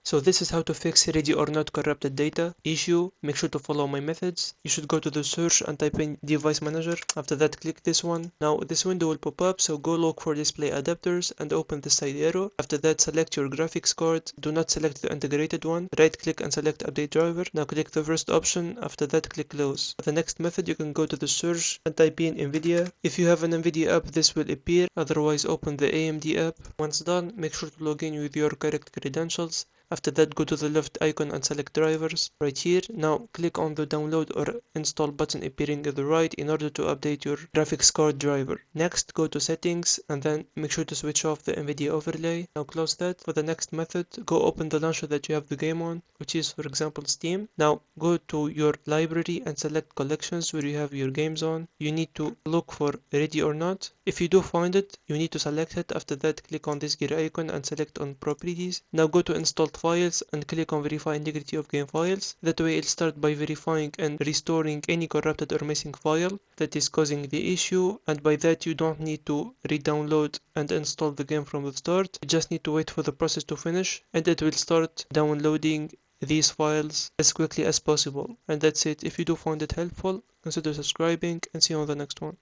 So this is how to fix ready or not corrupted data issue. Make sure to follow my methods. You should go to the search and type in device manager. After that, click this one. Now this window will pop up, so go look for display adapters and open the side arrow. After that, select your graphics card. Do not select the integrated one. Right click and select update driver. Now click the first option. After that, click close. For the next method, you can go to the search and type in NVIDIA. If you have an NVIDIA app, this will appear. Otherwise, open the AMD app. Once done, make sure to log in with your correct credentials. After that, go to the left icon and select drivers right here. Now click on the download or install button appearing at the right in order to update your graphics card driver. Next, go to settings and then make sure to switch off the NVIDIA overlay. Now close that. For the next method, go open the launcher that you have the game on, which is for example Steam. Now go to your library and select collections where you have your games on. You need to look for ready or not. If you do find it, you need to select it. After that, click on this gear icon and select on properties. Now go to installed files and click on verify integrity of game files. That way it'll start by verifying and restoring any corrupted or missing file that is causing the issue, and by that you don't need to re-download and install the game from the start. You just need to wait for the process to finish and it will start downloading these files as quickly as possible. And that's it. If you do find it helpful, consider subscribing and see you on the next one.